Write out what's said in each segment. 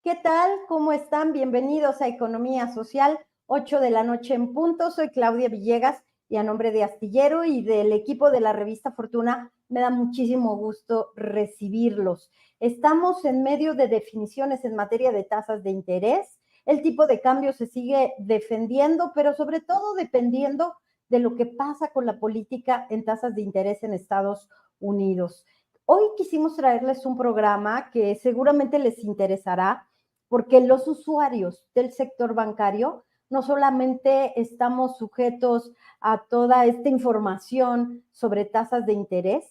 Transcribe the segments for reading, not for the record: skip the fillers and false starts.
¿Qué tal? ¿Cómo están? Bienvenidos a Economía Social, 8 de la noche en punto. Soy Claudia Villegas y a nombre de Astillero y del equipo de la revista Fortuna me da muchísimo gusto recibirlos. Estamos en medio de definiciones en materia de tasas de interés. El tipo de cambio se sigue defendiendo, pero sobre todo dependiendo de lo que pasa con la política en tasas de interés en Estados Unidos. Hoy quisimos traerles un programa que seguramente les interesará porque los usuarios del sector bancario no solamente estamos sujetos a toda esta información sobre tasas de interés,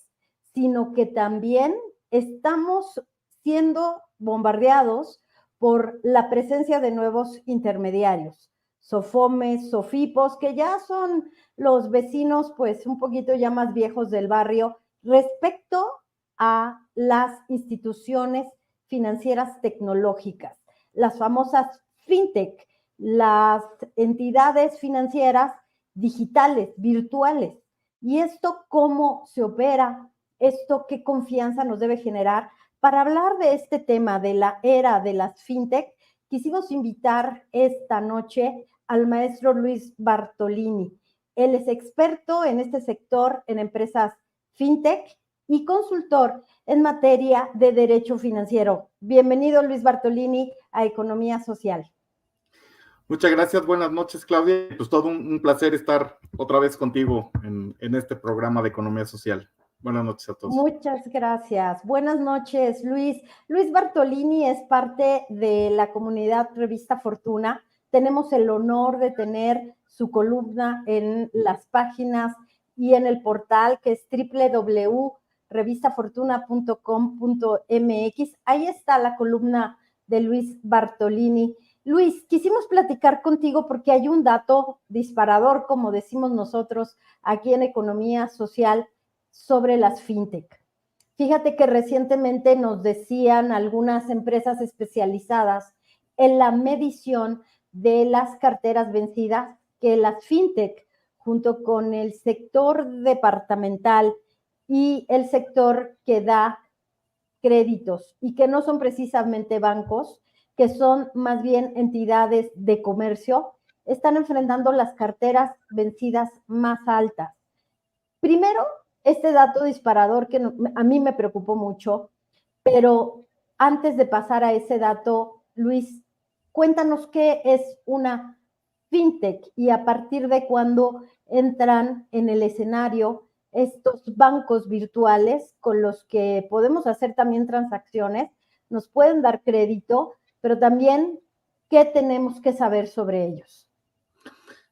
sino que también estamos siendo bombardeados por la presencia de nuevos intermediarios, Sofomes, Sofipos, que ya son los vecinos pues un poquito ya más viejos del barrio respecto a las instituciones financieras tecnológicas, las famosas fintech, las entidades financieras digitales, virtuales. ¿Y esto cómo se opera? ¿Esto qué confianza nos debe generar? Para hablar de este tema de la era de las fintech, quisimos invitar esta noche al maestro Luis Bartolini. Él es experto en este sector en empresas fintech y consultor en materia de derecho financiero. Bienvenido, Luis Bartolini, a Economía Social. Muchas gracias, buenas noches, Claudia. Pues todo un placer estar otra vez contigo en este programa de Economía Social. Buenas noches a todos. Muchas gracias. Buenas noches, Luis. Luis Bartolini es parte de la comunidad Revista Fortuna. Tenemos el honor de tener su columna en las páginas y en el portal que es www.revistafortuna.com.mx. Ahí está la columna de Luis Bartolini. Luis, quisimos platicar contigo porque hay un dato disparador, como decimos nosotros aquí en Economía Social, sobre las fintech. Fíjate que recientemente nos decían algunas empresas especializadas en la medición de las carteras vencidas que las fintech, junto con el sector departamental y el sector que da créditos y que no son precisamente bancos, que son más bien entidades de comercio, están enfrentando las carteras vencidas más altas. Primero, este dato disparador que a mí me preocupó mucho, pero antes de pasar a ese dato, Luis, cuéntanos qué es una fintech y a partir de cuándo entran en el escenario estos bancos virtuales con los que podemos hacer también transacciones, nos pueden dar crédito, pero también qué tenemos que saber sobre ellos.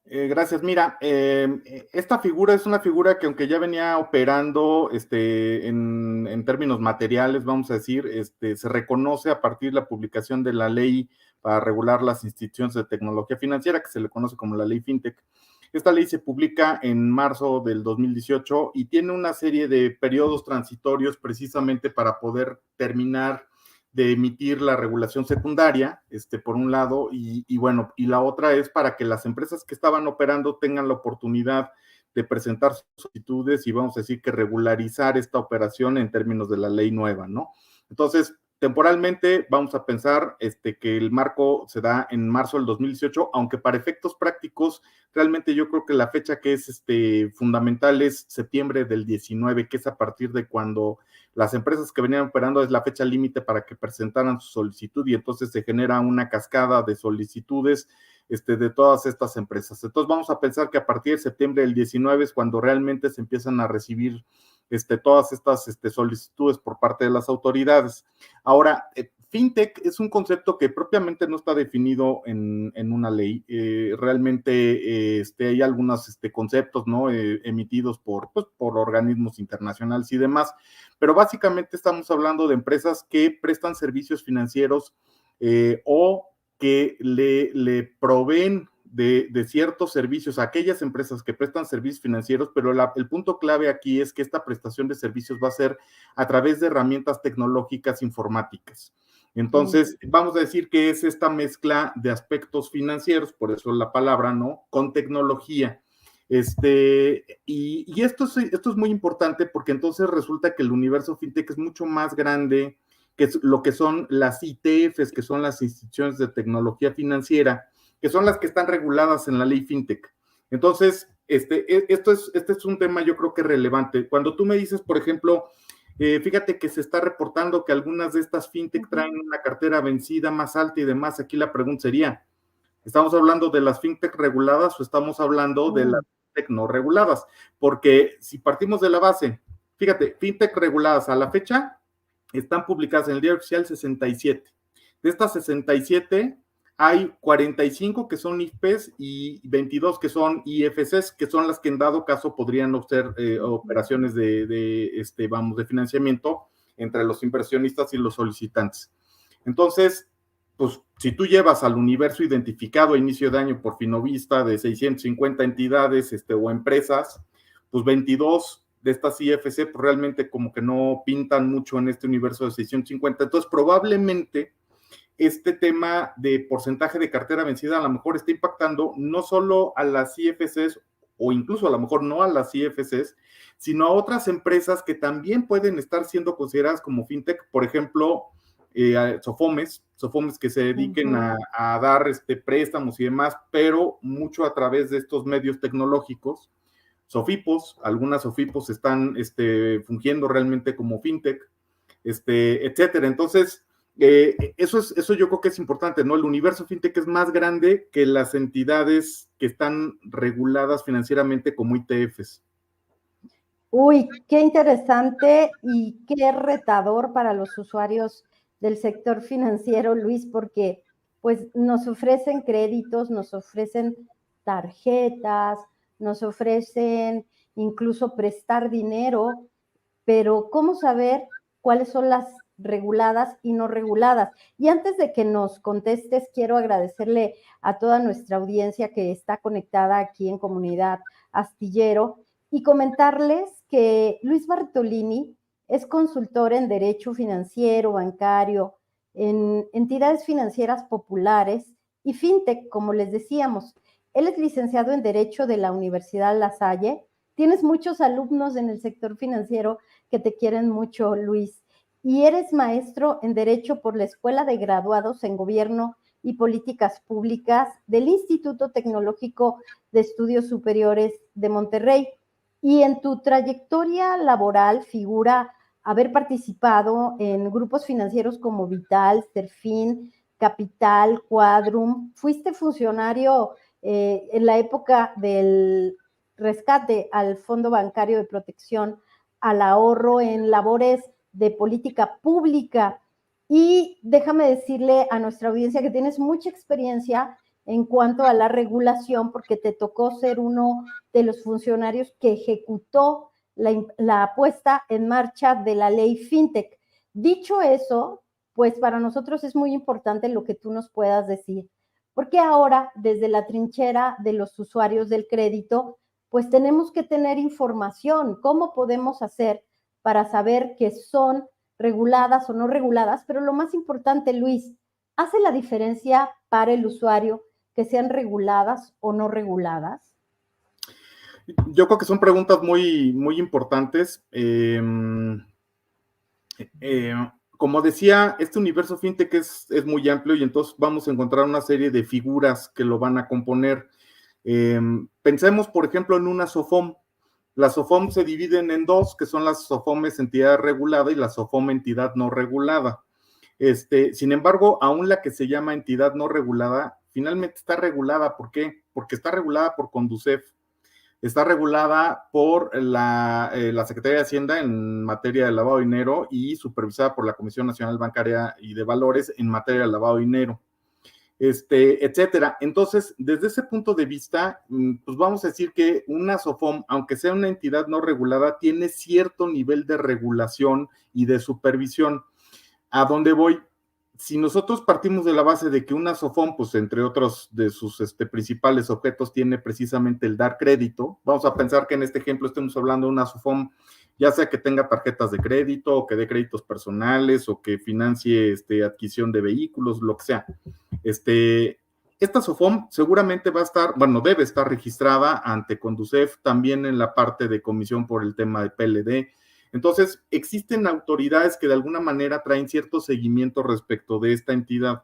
Gracias. Mira, esta figura es una figura que aunque ya venía operando en términos materiales, vamos a decir, se reconoce a partir de la publicación de la ley para regular las instituciones de tecnología financiera, que se le conoce como la ley FinTech. Esta ley se publica en marzo del 2018 y tiene una serie de periodos transitorios precisamente para poder terminar de emitir la regulación secundaria, por un lado, y bueno, y la otra es para que las empresas que estaban operando tengan la oportunidad de presentar sus solicitudes y vamos a decir que regularizar esta operación en términos de la ley nueva, ¿no? Entonces, temporalmente vamos a pensar que el marco se da en marzo del 2018, aunque para efectos prácticos, realmente yo creo que la fecha que es fundamental es septiembre del 19, que es a partir de cuando las empresas que venían operando es la fecha límite para que presentaran su solicitud y entonces se genera una cascada de solicitudes de todas estas empresas. Entonces vamos a pensar que a partir de septiembre del 19 es cuando realmente se empiezan a recibir todas estas solicitudes por parte de las autoridades. Ahora, fintech es un concepto que propiamente no está definido en una ley. Realmente hay algunos conceptos, ¿no? Emitidos por organismos internacionales y demás, pero básicamente estamos hablando de empresas que prestan servicios financieros o que le proveen de ciertos servicios a aquellas empresas que prestan servicios financieros, pero el punto clave aquí es que esta prestación de servicios va a ser a través de herramientas tecnológicas informáticas. Entonces, vamos a decir que es esta mezcla de aspectos financieros, por eso la palabra, ¿no? Con tecnología. Y esto es muy importante porque entonces resulta que el universo fintech es mucho más grande que es lo que son las ITFs, que son las instituciones de tecnología financiera, que son las que están reguladas en la ley fintech. Entonces, este es un tema yo creo que relevante. Cuando tú me dices, por ejemplo, fíjate que se está reportando que algunas de estas fintech traen una cartera vencida más alta y demás, aquí la pregunta sería, ¿estamos hablando de las fintech reguladas o estamos hablando de las fintech no reguladas? Porque si partimos de la base, fíjate, fintech reguladas a la fecha están publicadas en el Diario Oficial 67. De estas 67, hay 45 que son IFPs y 22 que son IFCs, que son las que en dado caso podrían ser operaciones de financiamiento entre los inversionistas y los solicitantes. Entonces, pues si tú llevas al universo identificado a inicio de año por Finovista de 650 entidades o empresas, pues 22 de estas IFC pues realmente como que no pintan mucho en este universo de 650. Entonces, probablemente este tema de porcentaje de cartera vencida a lo mejor está impactando no solo a las IFCs o incluso a lo mejor no a las IFCs, sino a otras empresas que también pueden estar siendo consideradas como fintech, por ejemplo, Sofomes que se dediquen a dar préstamos y demás, pero mucho a través de estos medios tecnológicos. Sofipos, algunas Sofipos están fungiendo realmente como fintech, etcétera. Entonces, eso yo creo que es importante, ¿no? El universo fintech es más grande que las entidades que están reguladas financieramente como ITFs. Uy, qué interesante y qué retador para los usuarios del sector financiero, Luis, porque pues nos ofrecen créditos, nos ofrecen tarjetas, nos ofrecen incluso prestar dinero, pero ¿cómo saber cuáles son las reguladas y no reguladas? Y antes de que nos contestes, quiero agradecerle a toda nuestra audiencia que está conectada aquí en Comunidad Astillero y comentarles que Luis Bartolini es consultor en Derecho Financiero, Bancario, en entidades financieras populares y fintech, como les decíamos. Él es licenciado en Derecho de la Universidad La Salle. Tienes muchos alumnos en el sector financiero que te quieren mucho, Luis. Y eres maestro en Derecho por la Escuela de Graduados en Gobierno y Políticas Públicas del Instituto Tecnológico de Estudios Superiores de Monterrey. Y en tu trayectoria laboral figura haber participado en grupos financieros como Vital, Serfin, Capital, Quadrum. Fuiste funcionario en la época del rescate al Fondo Bancario de Protección al Ahorro en labores de política pública. Y déjame decirle a nuestra audiencia que tienes mucha experiencia en cuanto a la regulación, porque te tocó ser uno de los funcionarios que ejecutó la puesta en marcha de la ley FinTech. Dicho eso, pues para nosotros es muy importante lo que tú nos puedas decir, porque ahora desde la trinchera de los usuarios del crédito, pues tenemos que tener información, cómo podemos hacer para saber que son reguladas o no reguladas, pero lo más importante, Luis, ¿hace la diferencia para el usuario que sean reguladas o no reguladas? Yo creo que son preguntas muy, muy importantes. Como decía, este universo fintech es muy amplio y entonces vamos a encontrar una serie de figuras que lo van a componer. Pensemos, por ejemplo, en una SOFOM. Las SOFOM se dividen en dos, que son las SOFOMes entidad regulada y la SOFOM entidad no regulada. Sin embargo, aún la que se llama entidad no regulada, finalmente está regulada. ¿Por qué? Porque está regulada por Conducef. Está regulada por la Secretaría de Hacienda en materia de lavado de dinero y supervisada por la Comisión Nacional Bancaria y de Valores en materia de lavado de dinero, etcétera. Entonces, desde ese punto de vista, pues vamos a decir que una SOFOM, aunque sea una entidad no regulada, tiene cierto nivel de regulación y de supervisión. ¿A dónde voy? si nosotros partimos de la base de que una SOFOM, pues entre otros de sus principales objetos, tiene precisamente el dar crédito, vamos a pensar que en este ejemplo estemos hablando de una SOFOM, ya sea que tenga tarjetas de crédito, o que dé créditos personales, o que financie adquisición de vehículos, lo que sea. Esta SOFOM seguramente va a estar, bueno, debe estar registrada ante Conducef, también en la parte de comisión por el tema de PLD. Entonces, existen autoridades que de alguna manera traen cierto seguimiento respecto de esta entidad.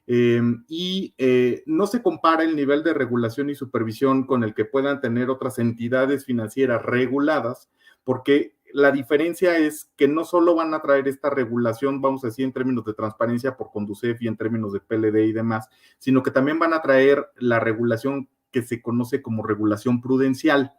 No se compara el nivel de regulación y supervisión con el que puedan tener otras entidades financieras reguladas, porque la diferencia es que no solo van a traer esta regulación, vamos a decir, en términos de transparencia por Conducef y en términos de PLD y demás, sino que también van a traer la regulación que se conoce como regulación prudencial.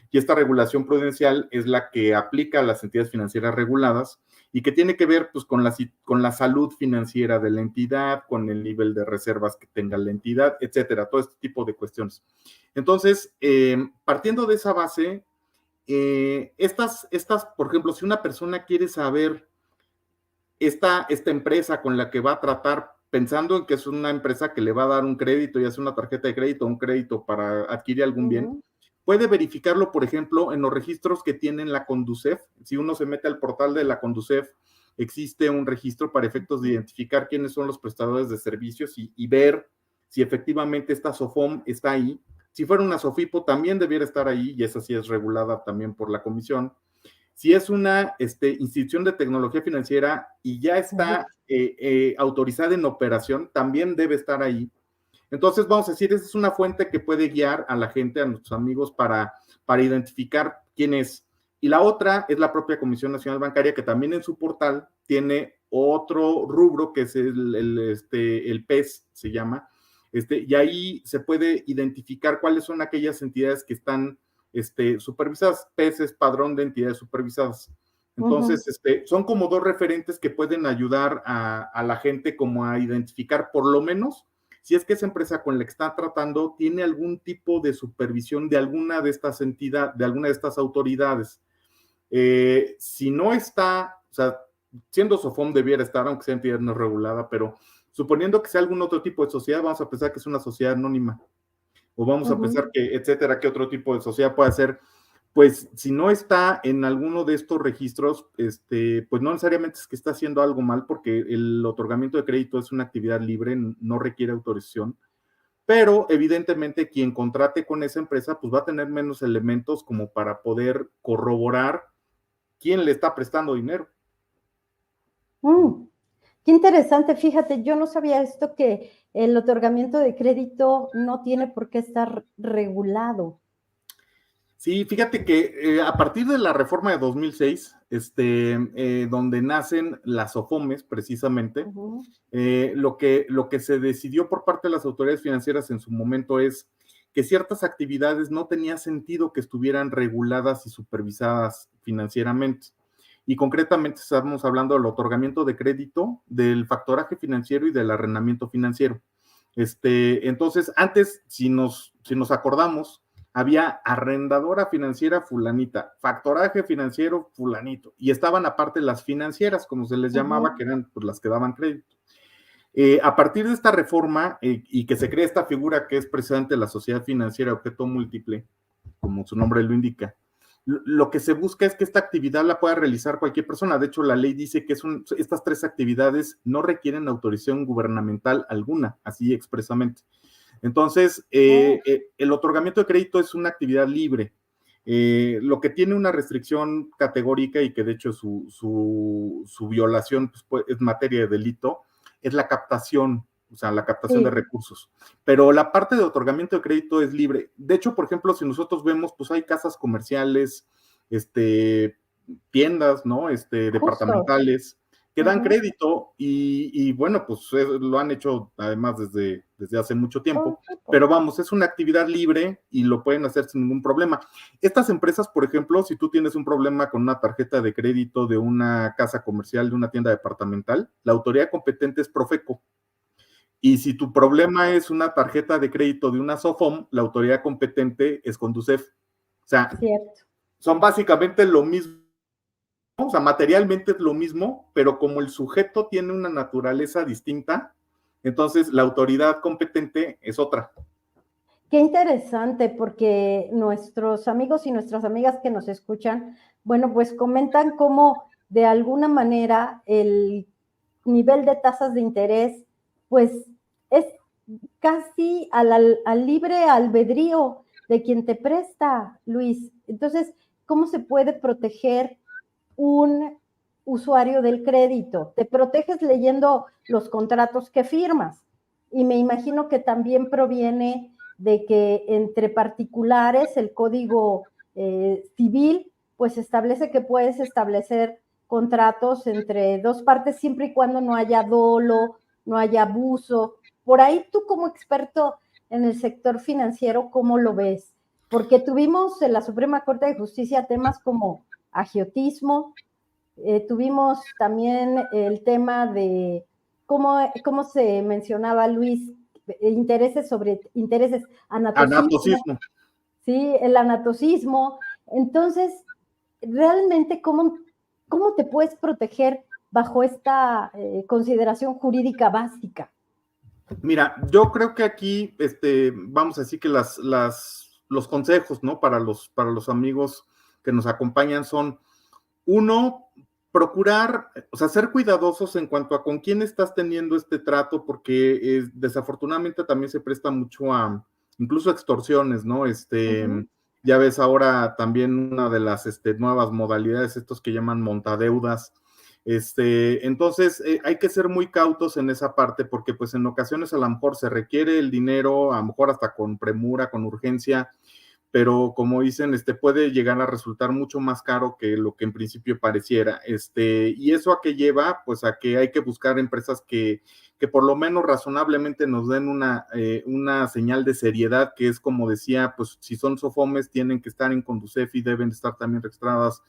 Y esta regulación prudencial es la que aplica a las entidades financieras reguladas y que tiene que ver pues, con la salud financiera de la entidad, con el nivel de reservas que tenga la entidad, etcétera, todo este tipo de cuestiones. Entonces, partiendo de esa base, por ejemplo, si una persona quiere saber esta empresa con la que va a tratar, pensando en que es una empresa que le va a dar un crédito, ya sea una tarjeta de crédito o un crédito para adquirir algún bien, puede verificarlo, por ejemplo, en los registros que tiene la Conducef. Si uno se mete al portal de la Conducef, existe un registro para efectos de identificar quiénes son los prestadores de servicios y ver si efectivamente esta SOFOM está ahí. Si fuera una SOFIPO, también debiera estar ahí, y esa sí es regulada también por la comisión. Si es una institución de tecnología financiera y ya está autorizada en operación, también debe estar ahí. Entonces, vamos a decir, esa es una fuente que puede guiar a la gente, a nuestros amigos, para identificar quién es. Y la otra es la propia Comisión Nacional Bancaria, que también en su portal tiene otro rubro, que es el PES, se llama, y ahí se puede identificar cuáles son aquellas entidades que están supervisadas. PES es Padrón de Entidades Supervisadas. Entonces, son como dos referentes que pueden ayudar a la gente como a identificar por lo menos si es que esa empresa con la que está tratando tiene algún tipo de supervisión de alguna de estas entidades, de alguna de estas autoridades. Si no está, o sea, siendo SOFOM debiera estar, aunque sea entidad no regulada, pero suponiendo que sea algún otro tipo de sociedad, vamos a pensar que es una sociedad anónima, o vamos a pensar que, etcétera, que otro tipo de sociedad puede ser. Pues si no está en alguno de estos registros, pues no necesariamente es que está haciendo algo mal, porque el otorgamiento de crédito es una actividad libre, no requiere autorización, pero evidentemente quien contrate con esa empresa, pues va a tener menos elementos como para poder corroborar quién le está prestando dinero. Qué interesante, fíjate, yo no sabía esto, que el otorgamiento de crédito no tiene por qué estar regulado. Sí, fíjate que a partir de la reforma de 2006, donde nacen las SOFOMES precisamente, lo que se decidió por parte de las autoridades financieras en su momento es que ciertas actividades no tenía sentido que estuvieran reguladas y supervisadas financieramente. Y concretamente estamos hablando del otorgamiento de crédito, del factoraje financiero y del arrendamiento financiero. Entonces, antes, si nos acordamos, había arrendadora financiera fulanita, factoraje financiero fulanito, y estaban aparte las financieras, como se les llamaba, que eran pues, las que daban crédito. A partir de esta reforma y que se crea esta figura que es precisamente la sociedad financiera objeto múltiple, como su nombre lo indica, lo que se busca es que esta actividad la pueda realizar cualquier persona. De hecho, la ley dice que estas tres actividades no requieren autorización gubernamental alguna, así expresamente. Entonces, el otorgamiento de crédito es una actividad libre. Lo que tiene una restricción categórica y que de hecho su violación pues, es materia de delito, es la captación, o sea, la captación de recursos. Pero la parte de otorgamiento de crédito es libre. De hecho, por ejemplo, si nosotros vemos, pues hay casas comerciales, tiendas, ¿no? Departamentales, que dan crédito y bueno, pues lo han hecho además desde hace mucho tiempo, pero vamos, es una actividad libre y lo pueden hacer sin ningún problema. Estas empresas, por ejemplo, si tú tienes un problema con una tarjeta de crédito de una casa comercial, de una tienda departamental, la autoridad competente es Profeco. Y si tu problema es una tarjeta de crédito de una SOFOM, la autoridad competente es Conducef. O sea, son básicamente lo mismo O sea, materialmente es lo mismo, pero como el sujeto tiene una naturaleza distinta, entonces la autoridad competente es otra. Qué interesante, porque nuestros amigos y nuestras amigas que nos escuchan, bueno, pues comentan cómo de alguna manera el nivel de tasas de interés, pues es casi al libre albedrío de quien te presta, Luis. Entonces, ¿cómo se puede proteger un usuario del crédito? Te proteges leyendo los contratos que firmas. Y me imagino que también proviene de que entre particulares el código civil pues establece que puedes establecer contratos entre dos partes siempre y cuando no haya dolo, no haya abuso. Por ahí tú como experto en el sector financiero, ¿cómo lo ves? Porque tuvimos en la Suprema Corte de Justicia temas como agiotismo, tuvimos también el tema de cómo se mencionaba, Luis, intereses sobre intereses, anatocismo, Anatocismo. ¿sí? El anatocismo. Entonces, realmente, ¿cómo te puedes proteger bajo esta consideración jurídica básica? Mira, yo creo que aquí, vamos a decir que los consejos, ¿no? Para los amigos que nos acompañan son, uno, procurar, o sea, ser cuidadosos en cuanto a con quién estás teniendo este trato, porque desafortunadamente también se presta mucho a, incluso extorsiones, ¿no? Ya ves ahora también una de las nuevas modalidades, estos que llaman montadeudas. Entonces, hay que ser muy cautos en esa parte, porque pues en ocasiones a lo mejor se requiere el dinero, a lo mejor hasta con premura, con urgencia, pero como dicen, puede llegar a resultar mucho más caro que lo que en principio pareciera. Y eso a qué lleva, pues a que hay que buscar empresas que por lo menos razonablemente nos den una señal de seriedad, que es como decía, pues si son SOFOMES tienen que estar en Conducef y deben estar también registradas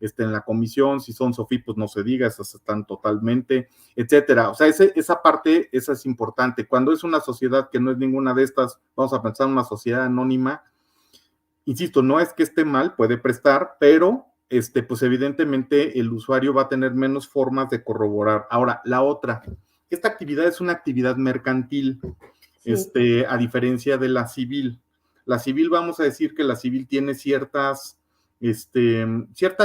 en la comisión, si son SOFI, pues no se diga, esas están totalmente, etcétera. O sea, esa parte, esa es importante. Cuando es una sociedad que no es ninguna de estas, vamos a pensar en una sociedad anónima, insisto, no es que esté mal, puede prestar, pero pues evidentemente el usuario va a tener menos formas de corroborar. Ahora, la otra, esta actividad es una actividad mercantil, Sí. a diferencia de la civil. La civil, vamos a decir que la civil tiene ciertas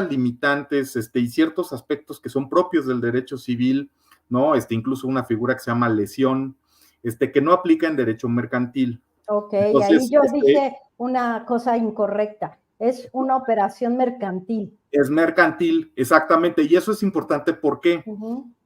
limitantes, y ciertos aspectos que son propios del derecho civil, ¿no? Incluso una figura que se llama lesión, que no aplica en derecho mercantil. Ok, ahí Entonces, yo dije una cosa incorrecta. Es una operación mercantil. es mercantil, exactamente, y eso es importante, ¿por qué?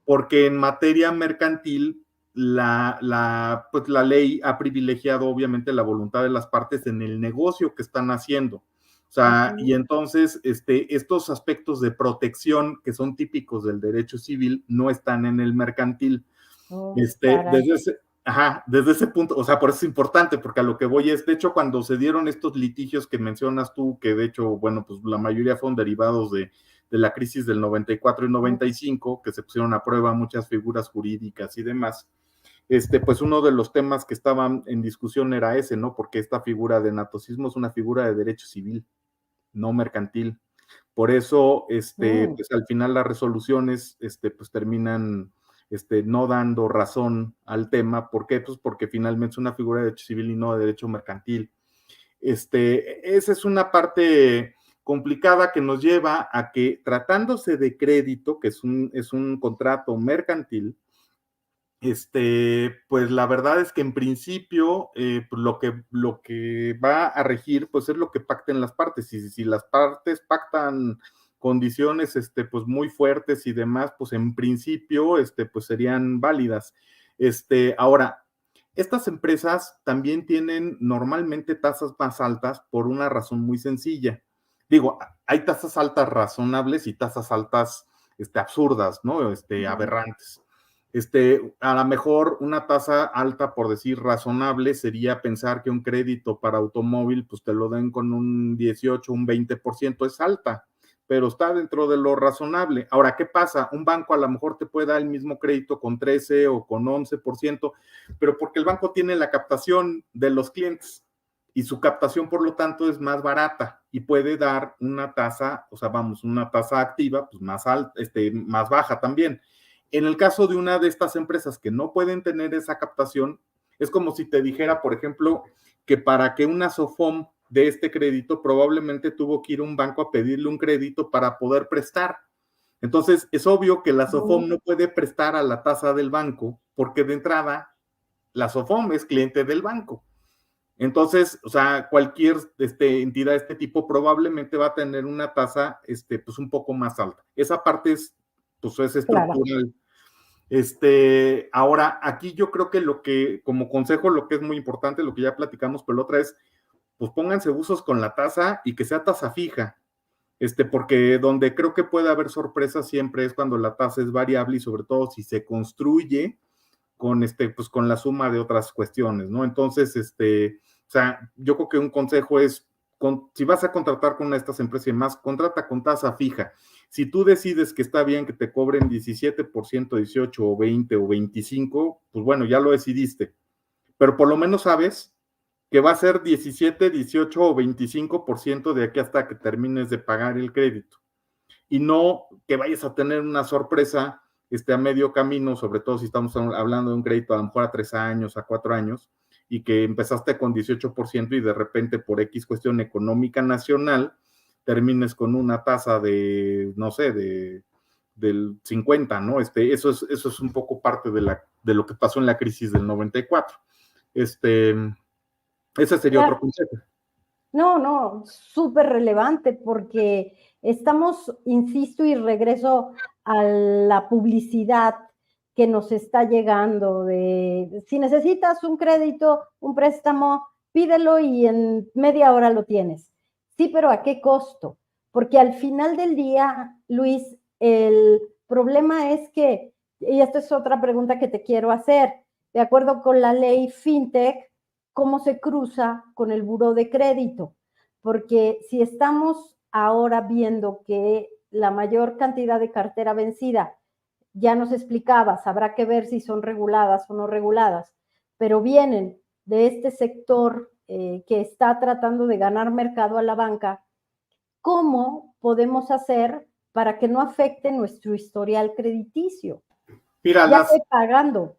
Porque en materia mercantil pues la ley ha privilegiado obviamente la voluntad de las partes en el negocio que están haciendo. O sea, y entonces estos aspectos de protección que son típicos del derecho civil no están en el mercantil. Oh, caray. Desde ese punto, o sea, por eso es importante, porque a lo que voy es, de hecho, cuando se dieron estos litigios que mencionas tú, que de hecho, bueno, pues la mayoría fueron derivados de la crisis del 94 y 95, que se pusieron a prueba muchas figuras jurídicas y demás, pues uno de los temas que estaban en discusión era ese, ¿no? Porque esta figura de natocismo es una figura de derecho civil, no mercantil. Por eso, pues al final las resoluciones, pues terminan, no dando razón al tema. ¿Por qué? Pues porque finalmente es una figura de derecho civil y no de derecho mercantil. Esa es una parte complicada que nos lleva a que, tratándose de crédito, que es un contrato mercantil, pues la verdad es que en principio pues lo que va a regir pues es lo que pacten las partes, y si las partes pactan condiciones pues muy fuertes y demás, pues en principio pues serían válidas. Ahora, estas empresas también tienen normalmente tasas más altas por una razón muy sencilla. Digo, hay tasas altas razonables y tasas altas absurdas, ¿no? Aberrantes. A lo mejor una tasa alta, por decir razonable, sería pensar que un crédito para automóvil, pues te lo den con un 18, un 20%, es alta, pero está dentro de lo razonable. Ahora, ¿qué pasa? Un banco a lo mejor te puede dar el mismo crédito con 13 o con 11%, pero porque el banco tiene la captación de los clientes y su captación, por lo tanto, es más barata y puede dar una tasa, o sea, vamos, una tasa activa, pues más alta, más baja también. En el caso de una de estas empresas que no pueden tener esa captación, es como si te dijera, por ejemplo, que para que una SOFOM de este crédito probablemente tuvo que ir a un banco a pedirle un crédito para poder prestar. Entonces, es obvio que la SOFOM no puede prestar a la tasa del banco porque de entrada la SOFOM es cliente del banco. Entonces, o sea, cualquier entidad de este tipo probablemente va a tener una tasa pues un poco más alta. Esa parte es, pues, es estructural. Claro. Ahora, aquí yo creo que como consejo, lo que es muy importante, lo que ya platicamos, pero la otra es, pues pónganse buzos con la tasa y que sea tasa fija. Porque donde creo que puede haber sorpresas siempre es cuando la tasa es variable y sobre todo si se construye con pues con la suma de otras cuestiones, ¿no? Entonces, o sea, yo creo que un consejo es, si vas a contratar con una de estas empresas y más, contrata con tasa fija. Si tú decides que está bien que te cobren 17%, 18 o 20 o 25, pues bueno, ya lo decidiste, pero por lo menos sabes que va a ser 17, 18 o 25% de aquí hasta que termines de pagar el crédito. Y no que vayas a tener una sorpresa a medio camino, sobre todo si estamos hablando de un crédito a lo mejor a 3 años, a 4 años, y que empezaste con 18% y de repente por X cuestión económica nacional, termines con una tasa de, no sé, del 50, ¿no? Eso es un poco parte de lo que pasó en la crisis del 94. Ese sería otro consejo. No, súper relevante porque estamos, insisto y regreso a la publicidad que nos está llegando de si necesitas un crédito, un préstamo, pídelo y en media hora lo tienes. Sí, pero ¿a qué costo? Porque al final del día, Luis, el problema es que, y esta es otra pregunta que te quiero hacer, de acuerdo con la ley FinTech, cómo se cruza con el buró de crédito, porque si estamos ahora viendo que la mayor cantidad de cartera vencida, ya nos explicabas, habrá que ver si son reguladas o no reguladas, pero vienen de este sector que está tratando de ganar mercado a la banca, ¿cómo podemos hacer para que no afecte nuestro historial crediticio? Mira, ya estoy pagando,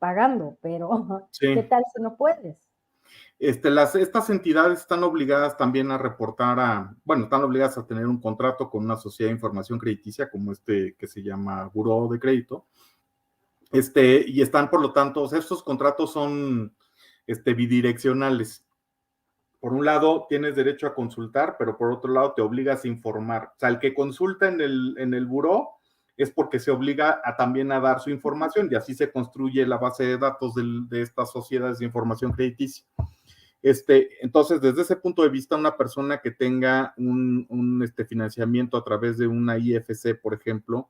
pero sí. ¿qué tal si no puedes? Estas entidades están obligadas también a reportar están obligadas a tener un contrato con una sociedad de información crediticia como que se llama Buró de Crédito. Y están, por lo tanto, estos contratos son bidireccionales. Por un lado, tienes derecho a consultar, pero por otro lado, te obligas a informar. O sea, el que consulta en el buró es porque se obliga también a dar su información y así se construye la base de datos de estas sociedades de información crediticia. Entonces, desde ese punto de vista, una persona que tenga un financiamiento a través de una IFC, por ejemplo,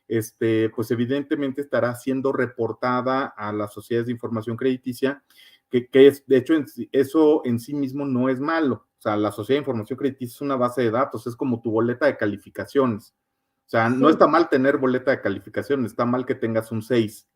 pues evidentemente estará siendo reportada a las sociedades de información crediticia, que es, de hecho, eso en sí mismo no es malo. O sea, la sociedad de información crediticia es una base de datos, es como tu boleta de calificaciones. O sea, no está mal tener boleta de calificaciones, está mal que tengas un 6.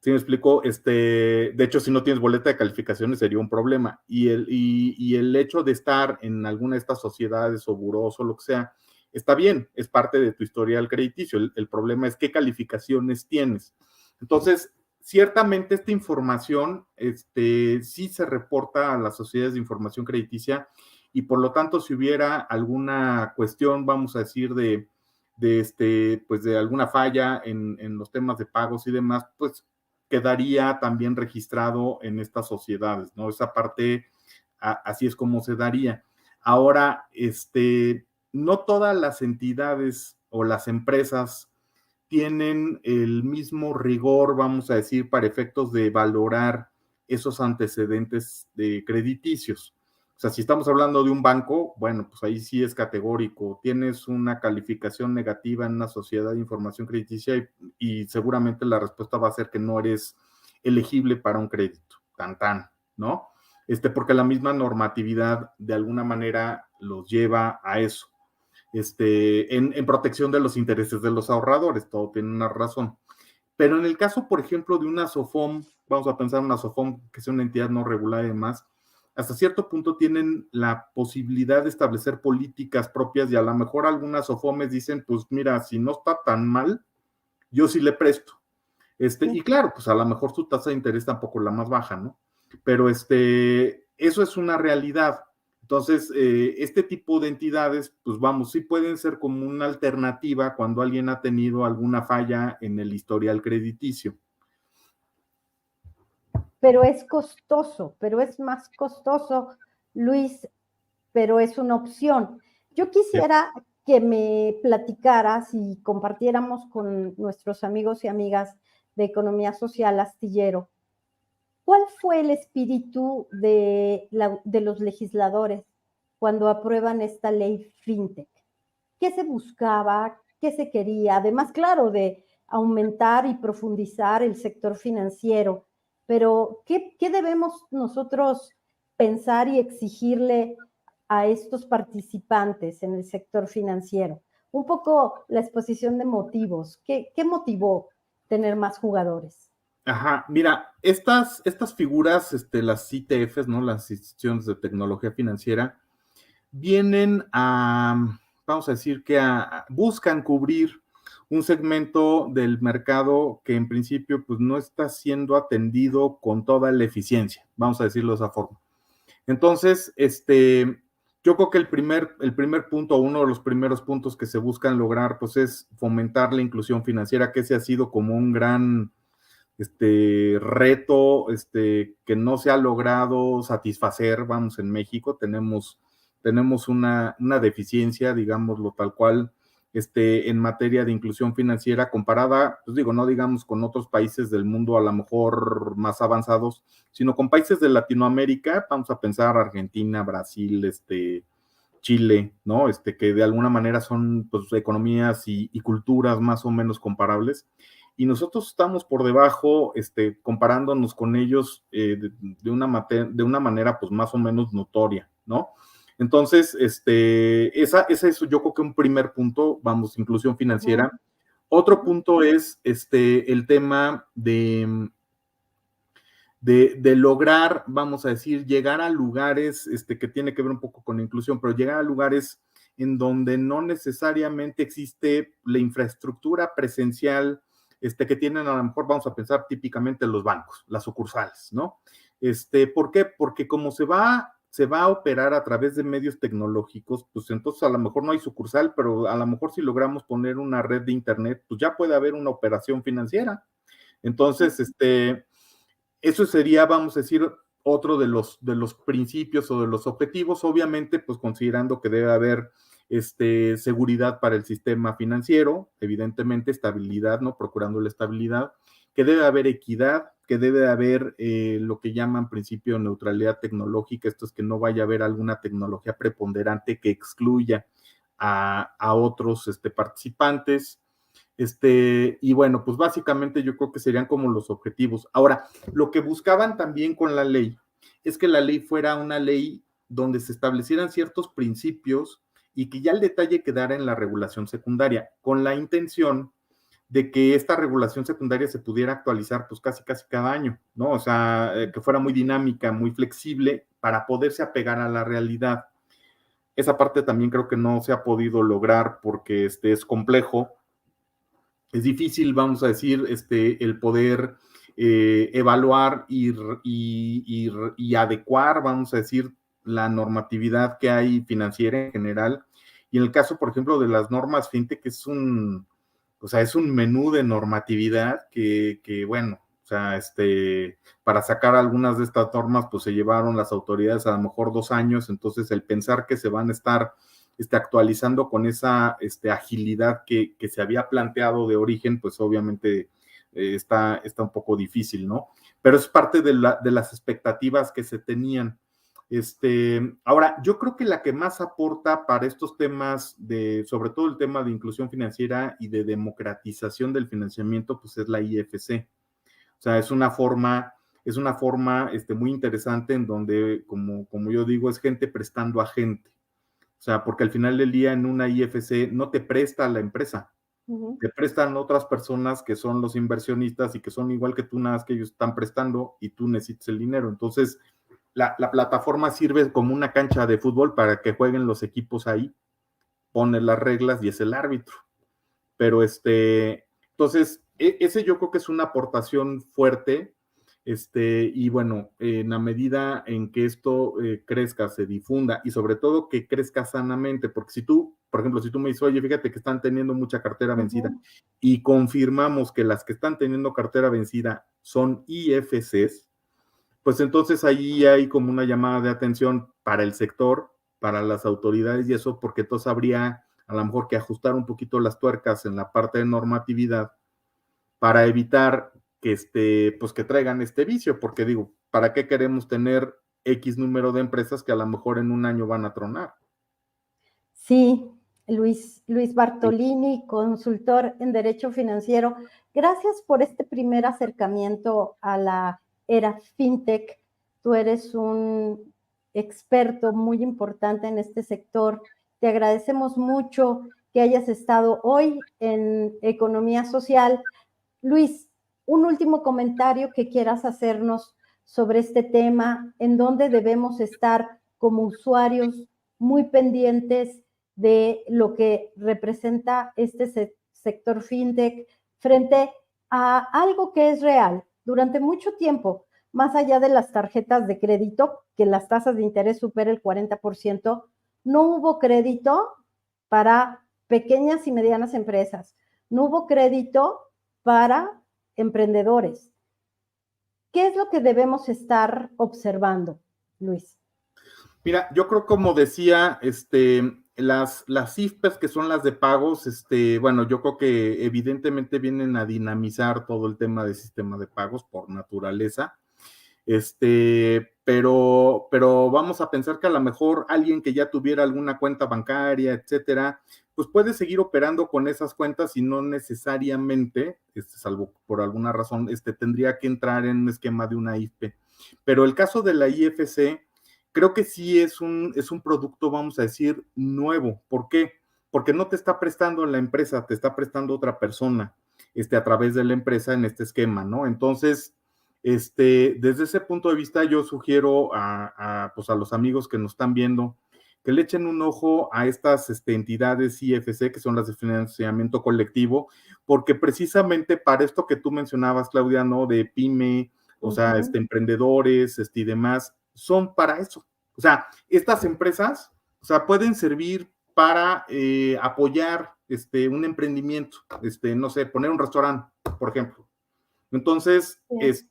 ¿Sí me explico? De hecho, si no tienes boleta de calificaciones sería un problema. Y el hecho de estar en alguna de estas sociedades o buros o lo que sea, está bien, es parte de tu historial crediticio. El problema es qué calificaciones tienes. Entonces, ciertamente esta información sí se reporta a las sociedades de información crediticia y por lo tanto, si hubiera alguna cuestión, vamos a decir, pues de alguna falla en los temas de pagos y demás, pues quedaría también registrado en estas sociedades, ¿no? Esa parte, así es como se daría. Ahora, no todas las entidades o las empresas tienen el mismo rigor, vamos a decir, para efectos de valorar esos antecedentes de crediticios. O sea, si estamos hablando de un banco, bueno, pues ahí sí es categórico. Tienes una calificación negativa en una sociedad de información crediticia y seguramente la respuesta va a ser que no eres elegible para un crédito, ¿no? Porque la misma normatividad de alguna manera los lleva a eso. En protección de los intereses de los ahorradores, todo tiene una razón. Pero en el caso, por ejemplo, de una SOFOM, vamos a pensar una SOFOM que sea una entidad no regulada y demás, hasta cierto punto tienen la posibilidad de establecer políticas propias y a lo mejor algunas OFOMES dicen, pues mira, si no está tan mal, yo sí le presto. Y claro, pues a lo mejor su tasa de interés tampoco es la más baja, ¿no? Pero eso es una realidad. Entonces, este tipo de entidades, pues vamos, sí pueden ser como una alternativa cuando alguien ha tenido alguna falla en el historial crediticio. Pero es costoso, pero es más costoso, Luis, pero es una opción. Yo quisiera que me platicaras y compartiéramos con nuestros amigos y amigas de Economía Social Astillero, ¿cuál fue el espíritu de los legisladores cuando aprueban esta ley FinTech? ¿Qué se buscaba? ¿Qué se quería? Además, claro, de aumentar y profundizar el sector financiero, pero ¿qué debemos nosotros pensar y exigirle a estos participantes en el sector financiero? Un poco la exposición de motivos. ¿Qué motivó tener más jugadores? Ajá, mira, estas figuras, las ITFs, ¿no? Las instituciones de tecnología financiera, vienen vamos a decir que buscan cubrir un segmento del mercado que en principio pues no está siendo atendido con toda la eficiencia, vamos a decirlo de esa forma. Entonces, yo creo que el primer punto, uno de los primeros puntos que se buscan lograr, pues es fomentar la inclusión financiera, que ese ha sido como un gran reto que no se ha logrado satisfacer, vamos, en México tenemos una deficiencia, digámoslo tal cual, en materia de inclusión financiera comparada, pues digo, no digamos con otros países del mundo a lo mejor más avanzados, sino con países de Latinoamérica, vamos a pensar Argentina, Brasil, Chile, ¿no? Que de alguna manera son pues economías y culturas más o menos comparables y nosotros estamos por debajo, comparándonos con ellos de una manera pues más o menos notoria, ¿no? Entonces, esa es yo creo que un primer punto, vamos, inclusión financiera. Otro punto es el tema de lograr, vamos a decir, llegar a lugares que tiene que ver un poco con la inclusión, pero llegar a lugares en donde no necesariamente existe la infraestructura presencial que tienen a lo mejor, vamos a pensar típicamente los bancos, las sucursales, ¿no? ¿Por qué? Porque como se va a operar a través de medios tecnológicos, pues entonces a lo mejor no hay sucursal, pero a lo mejor si logramos poner una red de internet, pues ya puede haber una operación financiera. Entonces, eso sería, vamos a decir, otro de los principios o de los objetivos, obviamente, pues considerando que debe haber seguridad para el sistema financiero, evidentemente estabilidad, ¿no? Procurando la estabilidad, que debe haber equidad, que debe haber lo que llaman principio de neutralidad tecnológica, esto es que no vaya a haber alguna tecnología preponderante que excluya a otros participantes, y bueno, pues básicamente yo creo que serían como los objetivos. Ahora, lo que buscaban también con la ley es que la ley fuera una ley donde se establecieran ciertos principios y que ya el detalle quedara en la regulación secundaria, con la intención de que esta regulación secundaria se pudiera actualizar pues casi cada año, ¿no? O sea, que fuera muy dinámica, muy flexible para poderse apegar a la realidad. Esa parte también creo que no se ha podido lograr porque es complejo. Es difícil, vamos a decir, el poder evaluar y adecuar, vamos a decir, la normatividad que hay financiera en general. Y en el caso, por ejemplo, de las normas fintech, es un menú de normatividad que bueno, o sea, para sacar algunas de estas normas, pues se llevaron las autoridades a lo mejor 2 años, entonces el pensar que se van a estar actualizando con esa agilidad que se había planteado de origen, pues obviamente está un poco difícil, ¿no? Pero es parte de las expectativas que se tenían. Ahora, yo creo que la que más aporta para estos temas sobre todo el tema de inclusión financiera y de democratización del financiamiento, pues es la IFC. O sea, es una forma muy interesante en donde, como yo digo, es gente prestando a gente. O sea, porque al final del día en una IFC no te presta la empresa, te prestan otras personas que son los inversionistas y que son igual que tú, nada más que ellos están prestando y tú necesitas el dinero. Entonces, la plataforma sirve como una cancha de fútbol para que jueguen los equipos ahí, pone las reglas y es el árbitro. Pero entonces, ese yo creo que es una aportación fuerte, y bueno, en la medida en que esto crezca, se difunda y sobre todo que crezca sanamente, porque si tú, por ejemplo, si tú me dices, oye, fíjate que están teniendo mucha cartera vencida y confirmamos que las que están teniendo cartera vencida son IFCs, pues entonces ahí hay como una llamada de atención para el sector, para las autoridades y eso, porque entonces habría a lo mejor que ajustar un poquito las tuercas en la parte de normatividad para evitar que pues que traigan este vicio, porque digo, ¿para qué queremos tener X número de empresas que a lo mejor en un año van a tronar? Sí, Luis Bartolini, consultor en Derecho Financiero. Gracias por este primer acercamiento a la era FinTech. Tú eres un experto muy importante en este sector. Te agradecemos mucho que hayas estado hoy en Economía Social. Luis, un último comentario que quieras hacernos sobre este tema, en dónde debemos estar como usuarios muy pendientes de lo que representa este sector fintech frente a algo que es real. Durante mucho tiempo, más allá de las tarjetas de crédito, que las tasas de interés superan el 40%, no hubo crédito para pequeñas y medianas empresas. No hubo crédito para emprendedores. ¿Qué es lo que debemos estar observando, Luis? Mira, yo creo como decía, las IFPES que son las de pagos, bueno, yo creo que evidentemente vienen a dinamizar todo el tema del sistema de pagos por naturaleza. Pero vamos a pensar que a lo mejor alguien que ya tuviera alguna cuenta bancaria, etcétera, pues puede seguir operando con esas cuentas y no necesariamente, salvo por alguna razón, tendría que entrar en un esquema de una IFP. Pero el caso de la IFC, creo que sí es un producto, vamos a decir, nuevo. ¿Por qué? Porque no te está prestando la empresa, te está prestando otra persona, a través de la empresa en este esquema, ¿no? Entonces, desde ese punto de vista, yo sugiero pues a los amigos que nos están viendo que le echen un ojo a estas entidades IFC, que son las de financiamiento colectivo, porque precisamente para esto que tú mencionabas, Claudia, ¿no? De pyme, o sea, emprendedores, y demás, son para eso. O sea, estas empresas, o sea, pueden servir para apoyar un emprendimiento, no sé, poner un restaurante, por ejemplo. Entonces,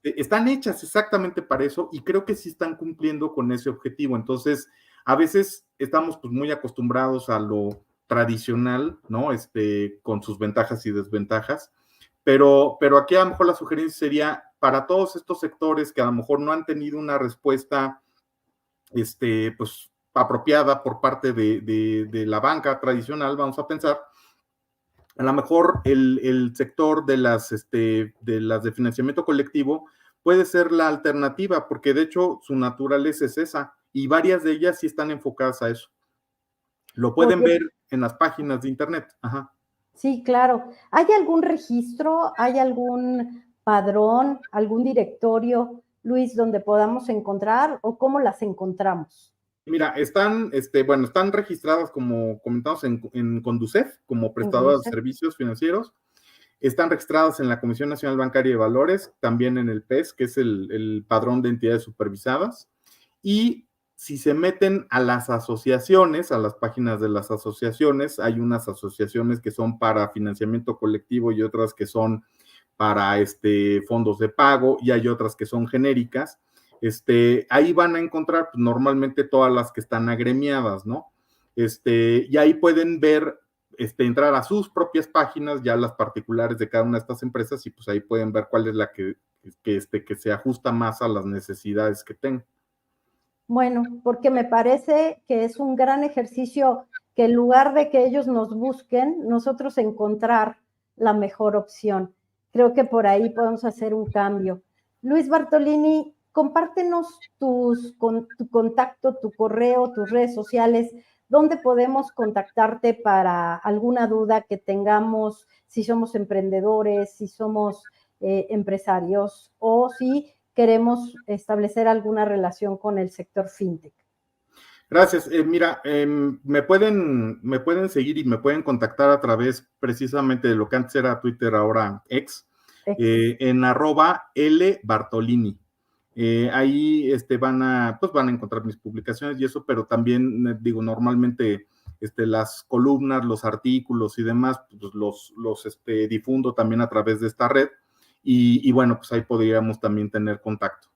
están hechas exactamente para eso y creo que sí están cumpliendo con ese objetivo. Entonces, a veces estamos pues muy acostumbrados a lo tradicional, ¿no? Con sus ventajas y desventajas, pero aquí a lo mejor la sugerencia sería para todos estos sectores que a lo mejor no han tenido una respuesta, pues apropiada por parte de la banca tradicional, vamos a pensar, a lo mejor el sector de las de financiamiento colectivo puede ser la alternativa, porque de hecho su naturaleza es esa, y varias de ellas sí están enfocadas a eso. Lo pueden ver en las páginas de internet. Ajá. Sí, claro. ¿Hay algún registro, hay algún padrón, algún directorio, Luis, donde podamos encontrar o cómo las encontramos? Mira, bueno, están registradas como comentamos en Conducef, como prestadoras de servicios financieros. Están registradas en la Comisión Nacional Bancaria de Valores, también en el PES, que es el Padrón de Entidades Supervisadas. Y si se meten a las asociaciones, a las páginas de las asociaciones, hay unas asociaciones que son para financiamiento colectivo y otras que son para fondos de pago, y hay otras que son genéricas. Ahí van a encontrar pues, normalmente todas las que están agremiadas, ¿no? Y ahí pueden ver, entrar a sus propias páginas, ya las particulares de cada una de estas empresas, y pues ahí pueden ver cuál es la que se ajusta más a las necesidades que tengan. Bueno, porque me parece que es un gran ejercicio que en lugar de que ellos nos busquen, nosotros encontrar la mejor opción. Creo que por ahí podemos hacer un cambio. Luis Bartolini, compártenos tu contacto, tu correo, tus redes sociales, dónde podemos contactarte para alguna duda que tengamos, si somos emprendedores, si somos empresarios o si queremos establecer alguna relación con el sector fintech. Gracias. Mira, me pueden seguir y me pueden contactar a través precisamente de lo que antes era Twitter, ahora X, en @LBartolini. Ahí van a encontrar mis publicaciones y eso, pero también digo, normalmente las columnas, los artículos y demás, pues los difundo también a través de esta red y bueno, pues ahí podríamos también tener contacto.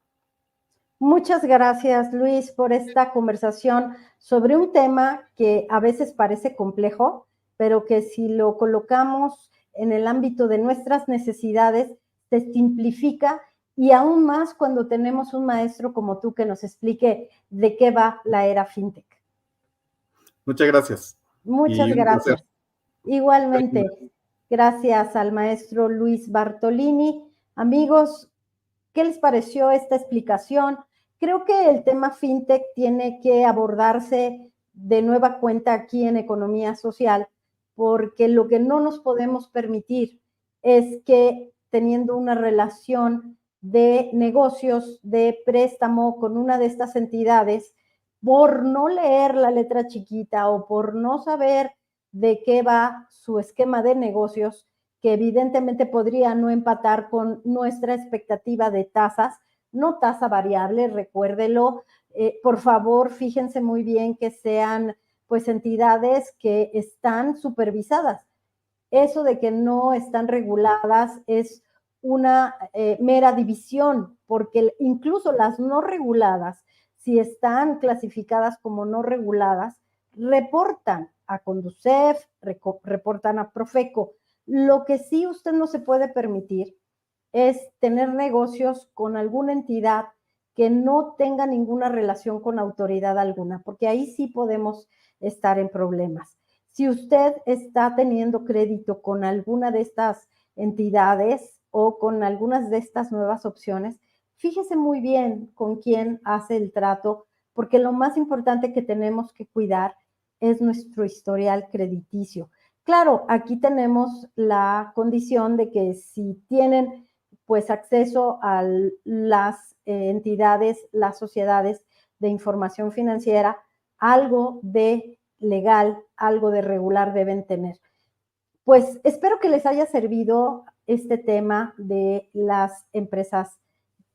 Muchas gracias, Luis, por esta conversación sobre un tema que a veces parece complejo, pero que si lo colocamos en el ámbito de nuestras necesidades, se simplifica, y aún más cuando tenemos un maestro como tú que nos explique de qué va la era fintech. Muchas gracias. Muchas gracias. Igualmente, gracias al maestro Luis Bartolini. Amigos, ¿qué les pareció esta explicación? Creo que el tema fintech tiene que abordarse de nueva cuenta aquí en Economía Social, porque lo que no nos podemos permitir es que teniendo una relación de negocios, de préstamo con una de estas entidades, por no leer la letra chiquita o por no saber de qué va su esquema de negocios, que evidentemente podría no empatar con nuestra expectativa de tasas, no tasa variable, recuérdelo. Por favor, fíjense muy bien que sean pues entidades que están supervisadas. Eso de que no están reguladas es una mera división, porque incluso las no reguladas, si están clasificadas como no reguladas, reportan a Conducef, reportan a Profeco. Lo que sí usted no se puede permitir es tener negocios con alguna entidad que no tenga ninguna relación con autoridad alguna, porque ahí sí podemos estar en problemas. Si usted está teniendo crédito con alguna de estas entidades o con algunas de estas nuevas opciones, fíjese muy bien con quién hace el trato, porque lo más importante que tenemos que cuidar es nuestro historial crediticio. Claro, aquí tenemos la condición de que si tienen pues acceso a las entidades, las sociedades de información financiera, algo de legal, algo de regular deben tener. Pues espero que les haya servido este tema de las empresas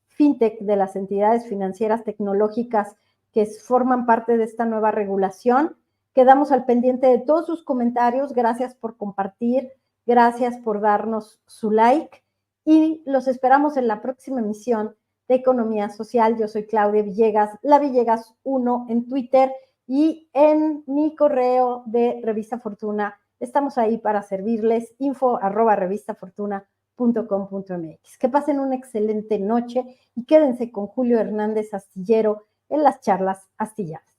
fintech, de las entidades financieras tecnológicas que forman parte de esta nueva regulación. Quedamos al pendiente de todos sus comentarios. Gracias por compartir, gracias por darnos su like y los esperamos en la próxima emisión de Economía Social. Yo soy Claudia Villegas, la Villegas 1 en Twitter y en mi correo de Revista Fortuna. Estamos ahí para servirles, info@revistafortuna.com.mx. Que pasen una excelente noche y quédense con Julio Hernández Astillero en las charlas astilladas.